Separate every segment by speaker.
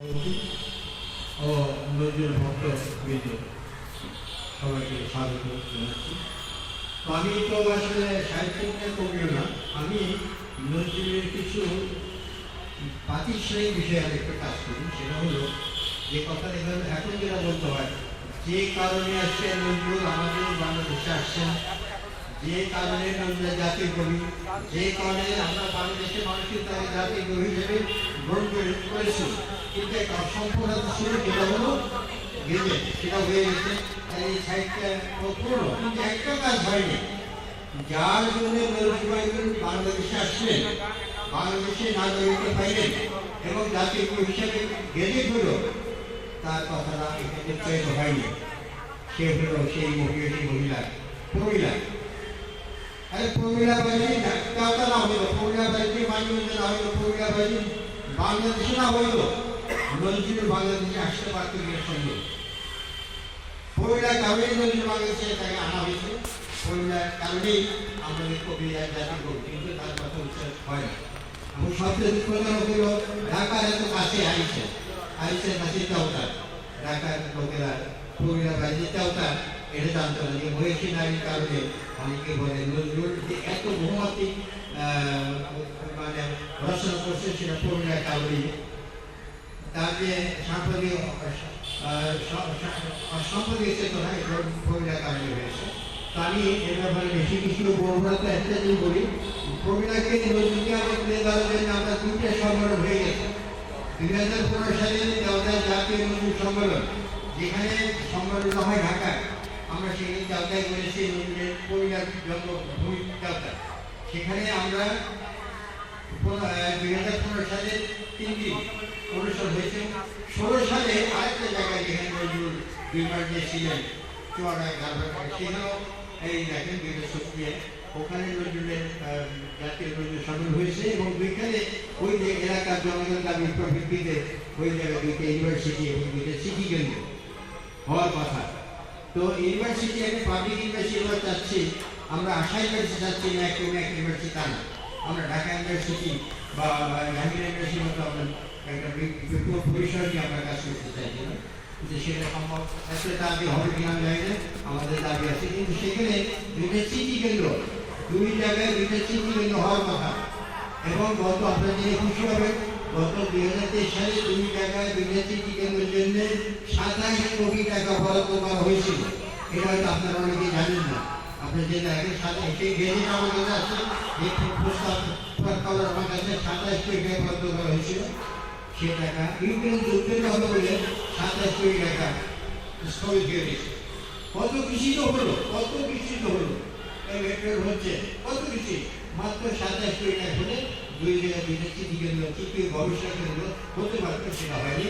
Speaker 1: ও নজরুল ভক্ত বৃন্দ সবাইকে স্বাগত জানাচ্ছি। তো আমি তো আসলে সাহিত্যিক কবিও না, আমি নজরুলের কিছু প্রাতিষ্ঠানিক বিষয়ে আমি একটু কাজ করি। সেটা হলো যে কথা এখন যেটা বলতে হয়, যে কারণে আসছেন নজরুল আমাদের বাংলাদেশে আসছেন, যে কারণে নজরুল জাতীয় কবি, যে কারণে আমরা বাংলাদেশের মানুষকে তাকে জাতীয় কবি হিসেবে গ্রহণ করেছি, কিন্তু একটা অসম্পূর্ণতা ছিল, যেটা হলো গেজে, সেটা হয়ে গেছে। এই সাহিত্যটা পুরো, কিন্তু একটা কাজ হয়নি, যার জন্য নজরুল বাংলাদেশে আসলেন, বাংলাদেশে নাগরিকত্ব পাইলেন এবং জাতীয় কবি হিসেবে গেজে হলো, তার কথাটা এখানে চয়ন হয়নি। সে হলো সেই মহিলা প্রমীলা। আরে প্রমীলা বাজি কাউটা না হইল, প্রমীলা বাজি মাইগঞ্জে না হইল, প্রমীলা বাজি বাংলাদেশে না হইল, নজরুল বাংলাদেশে আসতে পারত এর সঙ্গে। প্রমীলা কারণেই নজরুল বাংলাদেশে তাকে আনা হয়েছে, প্রমীলার কারণেই আমাদের কবি জাতি কবি, কিন্তু তার কথা উচ্চারণ হয় না। এবং সবচেয়ে দুঃখজনক হইল ঢাকার এত কাছে আইসের কাছে চাওতার, ঢাকার লোকেরা প্রমীলা বাজি চাওতার এটা জানতো না যে মহিষী নারীর কারণে অনেকে বলে নজরুল যে এত বহুমাত্রিক মানে রচনা করছে সেটা প্রমীলার কারণেই। তার যে সাম্প্রতিক চেতনা এটা প্রমীলার কারণে হয়েছে। তো আমি এর ব্যাপারে বেশি কিছু বলবো না, তো একটা দিন বলি, প্রমীলাকে নজরুলকে আমরা তুলে ধরার জন্য আমরা দুইটা সম্মেলন হয়ে গেছে। 2015 সালে দেওদার জাতীয় নজরুল সম্মেলন, যেখানে সম্মেলন হয় ঢাকায়, আমরা সেখানে দেওদায় করেছি নজরুলের প্রমীলার জন্মভূমি দেওদা। সেখানে আমরা 2015 সালে 3 দিন অনুষ্ঠান হয়েছে। 16 সালে আরেকটা জায়গায় যেখানে নজরুল দুইবার যে ছিলেন চুয়াডাঙ্গা গার্বাটায়, সেখানেও এই দেখেন 2016 ওখানে নজরুলের জাতীয় নজরুল সম্মেলন হয়েছে এবং দুইখানে ওই যে এলাকার জনগণ দাবির প্রবৃত্তিতে ওই জায়গায় দুইটা ইউনিভার্সিটি এবং দুইটা সিটি কেন্দ্র হওয়ার কথা। তো ইউনিভার্সিটি একটা পাবলিক ইউনিভার্সিটি আমরা চাচ্ছি, আমরা আশা ইউনিভার্সিটি চাচ্ছি না, একটা ইউনিভার্সিটি তা না, আমরা ঢাকা ইউনিভার্সিটি বা জাহাঙ্গীর ইউনিভার্সিটির মতো আমরা একটা বিপুল পরিসর নিয়ে আমরা কাজ করতে চাইছি না, যে সেটা সম্ভব একটা দাবি হবে কিনা আমি জানি না, আমাদের দাবি আছে। কিন্তু সেখানে দুইটা সিটি কেন্দ্র, দুই জায়গায় দুইটা সিটি কেন্দ্র হওয়ার কথা। এবং গত আপনার জেনে খুশি হবেন, গত 2023 সালে দুই জায়গায় দুইটা সিটি কেন্দ্রের জন্য 27 কোটি টাকা বরাদ্দ করা হয়েছিল। এটা হয়তো আপনারা অনেকেই জানেন না। আপনার যে আগে সেই গেজেট আমাদের আছে, এই প্রস্তাব আমার কাছে 27 কোটি টাকা বরাদ্দ করা হয়েছিল। সে টাকা ইউক্রেন যুদ্ধের কথা বলে 27 কোটি টাকা স্থগিত হয়ে গেছে। কত কৃষি তো হলো, কত কৃষি তো হলো, হচ্ছে কত কৃষি, মাত্র 27 কোটি টাকা হলে দুই জায়গায় দুইটা সিটি কেন্দ্র কি গবেষণা কেন্দ্র হতে পারত, সেটা হয়নি।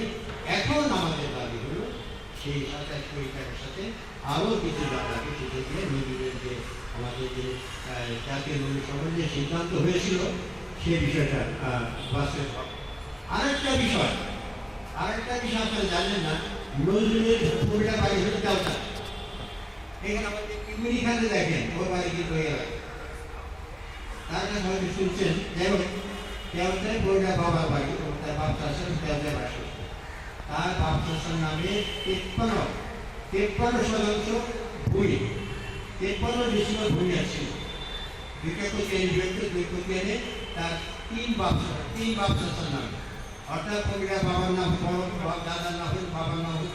Speaker 1: এখন আমাদের দাবি হলো সেই 27 কোটি টাকার সাথে আরও কিছু টাকাকে সেটা দিয়ে নজরুলের যে আমাদের যে জাতীয় নজরুল সম্মেলনের যে সিদ্ধান্ত হয়েছিল সেই বিষয়টা বাস্তব। আরেকটা বিষয় আপনারা জানেন না, নজরুলের কবিতা বাড়ি হচ্ছে দেওদা। এখানে আমাদের ইমনি খানে দেখেন ওর বাড়ি কিন্তু হয়ে গেল, তার কাছে হয়তো শুনছেন। যাই হোক, দেওদায় বইটা বাবার বাড়ি, তার বাপ চাষের দেওদায় বাসে, তার বাপ চাষের নামে 53% ভূমি, 53 ডিসিমাল ভূমি আছে। দুইটা দুই কোটিয়ানে তার তিন বাপ চাষের নামে, অর্থাৎ প্রমীলা বাবার নাম দাদার নাম হইল, বাবার নাম হইল,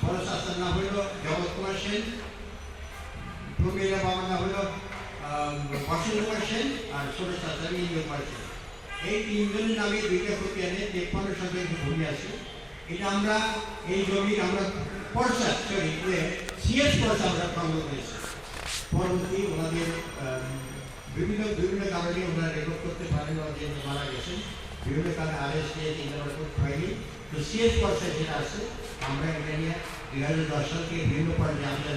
Speaker 1: বড় চাষার নাম হইল জগৎ কুমার সেন, প্রমীলা বাবার নাম হইল বসন্ত কুমার সেন, আর ছোট চাষার ইন্দ্র কুমার সেন। এই তিনজনের নামে দুইটা কোটিয়ানে 53% ভূমি আছে। এটা আমরা এই জমি আমরা সিএস পর্চা আমরা সংগ্রহ করেছি। পরবর্তী ওনাদের বিভিন্ন কারণে ওনারা রেকর্ড করতে পারেন, ওদের মারা গেছেন, বিভিন্ন কারণে আরেস্ট নিয়ে চিন্তা হয়নি। তো সিএস পর্চায় যেটা আছে, আমরা এটা নিয়ে 2010 সাল থেকে বিভিন্ন পর্যায়ে আমাদের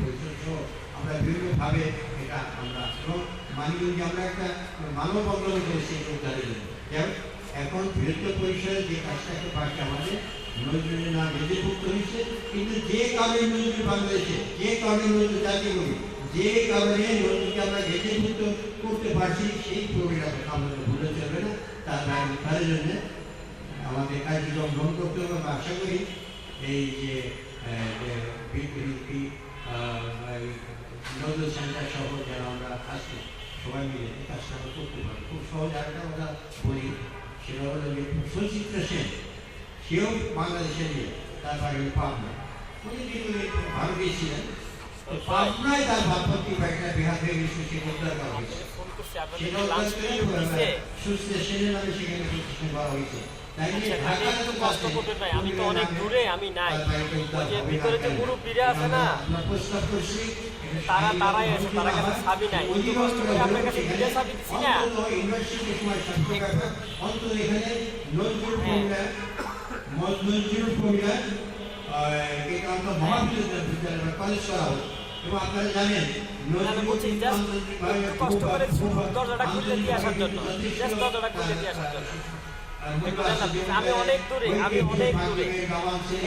Speaker 1: পরিষদ সহ আমরা বিভিন্নভাবে এটা আমরা এবং মানিগঞ্জে আমরা একটা মানব আন্দোলন করেছি উদ্ধারের জন্য। এখন বৃহত্তর পরিসরে যে কাজটা একটা পার্টি আমাদের নজরুলের নাম গেজেটভুক্ত হয়েছে, কিন্তু যে কারণে নজরুল বাংলাদেশে, যে কারণে নজরুল জাতীয় কবি, যে কারণে নজরুলকে আমরা গেজেটভুক্ত করতে পারছি, সেই প্রবীণতা আমাদের ভুলে চলবে না। তার জন্য আমাদের কার্যক্রম গ্রহণ করতে হবে। আমরা আশা করি এই যে বিএনপি নজরুল সেন্টার সহ যারা আমরা আছি সবাই মিলে এই কাজটা আমরা করতে পারি। খুব সহজ আরেকটা কথা বলি, সেটা হলো যে সুচিত্রা সেন, সেও বাংলাদেশের নিয়ে, তার বাড়ি পাবনা, উনি দীর্ঘদিন ভারতে ছিলেন। পাবনায় তার ভাবপত্তি বা একটা বিহার হয়ে গেছে, সে গ্রেপ্তার করা হয়েছে। সুচিত্রা সেনের নামে সেখানে প্রতিষ্ঠান করা হয়েছে।
Speaker 2: আমি তো অনেক দূরে, আমি নাই। ওই যে ভিতরে যে মুরব্বীরা আছে না, তারাই আছে, তারা কাছে চাবি নাই। কষ্ট করে আপনার কাছে ভিডিও চাবি দিচ্ছি না।
Speaker 1: আপনারা জানেন
Speaker 2: কষ্ট করে দরজাটা খুলে দিয়ে আসার জন্য, দরজাটা খুলে দিয়ে আসার জন্য। আমি অনেক দূরে,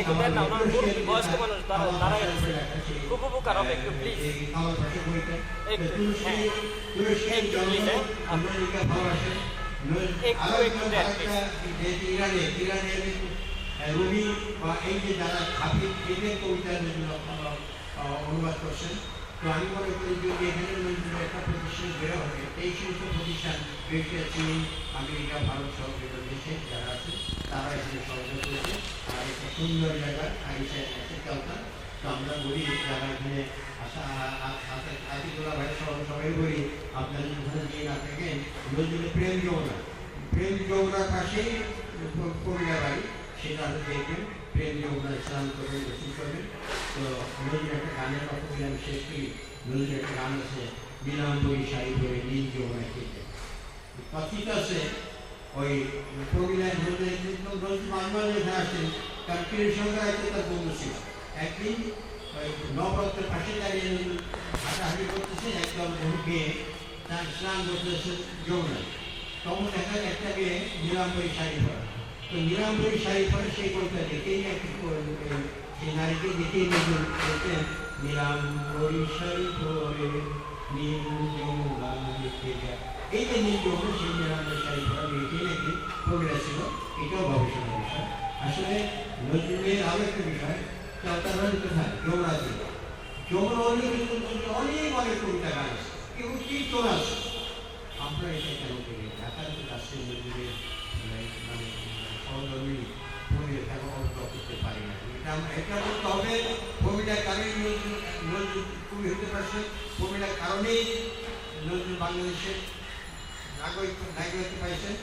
Speaker 2: একটু দেন না, ওনার মুরব্বী বয়স্ক মানুষ দাঁড়ায় আছে, খুব উপকার হবে একটু প্লিজ, একটু হ্যাঁ একটু প্লিজ, একটু দেন
Speaker 1: রুমি বা এই যে যারা হাফিজ এদের কবিতা অনুবাদ করছেন, তো আমি মনে করি যে এখানে একটা প্রতিষ্ঠান বেরো হবে। এই সমস্ত প্রতিষ্ঠান চীন, আমেরিকা, ভারত সহ বিভিন্ন দেশে যারা আছে তারা এখানে সহযোগিতা করেছে। আর একটা সুন্দর জায়গা আইসে কালকা। তো আমরা বলি যারা এখানে আসা আতিকুল্লাহ ভাই সহ সবাই বলি, আপনারা যখন গিয়ে না থাকেন নজরুলের প্রেম যৌনার পাশেই কবিরা বাড়ি, সেটা দেখবেন। প্রেম যৌনা স্নান করবেন, গোসল করবেন। তো নদীর একটা গানের কথা বলে আমি শেষ করি। নদীর একটা গান আছে, নীলাম্বরী শাড়ি পরে নীল যৌনা খেতে, কথিত আছে ওই প্রবীণায় নদী মানবান এখানে আসছেন, কারণ পীরের সঙ্গে হয়তো তার বন্ধু ছিল। একদিন ওই নবরত্নের পাশে দাঁড়িয়ে হাঁটাহাঁটি করতেছে, একদম মেয়ে তার স্নান করতেছে যমুনায়। তখন দেখা যায় একটা মেয়ে নীলাম্বরী শাড়ি পরা। তো নীলাম্বরী শাড়ি পরে সেই কবিতা দেখেই সেই নারীকে দেখেই বলতেন, নীলাম্বরী শাড়ি পরে নীল যমুনা দেখে যায়। এই যে নীল যমুনা, সেই নীলাম্বরী শাড়ি পরা মেয়েকে নাকি কবিরা ছিল। এটাও গবেষণার বিষয়। আসলে নজরুলের আরও একটা বিষয়, তার কোথায় যমুনা ছিল। যমুনা অনেক অনেক কবিতা গান আছে, কেউ কীর্তন আছে। আমরা এটা কেন করি? ঢাকার রাষ্ট্রীয় নজরুলের মানে সহধর্মী ভূমির করতে পারি না। এটা বলতে হবে ভূমিটার কারণেই নজরুল কবি হতে পারছে, ভূমিটার কারণেই নজরুল বাংলাদেশের নাগরিক হতে পারছেন।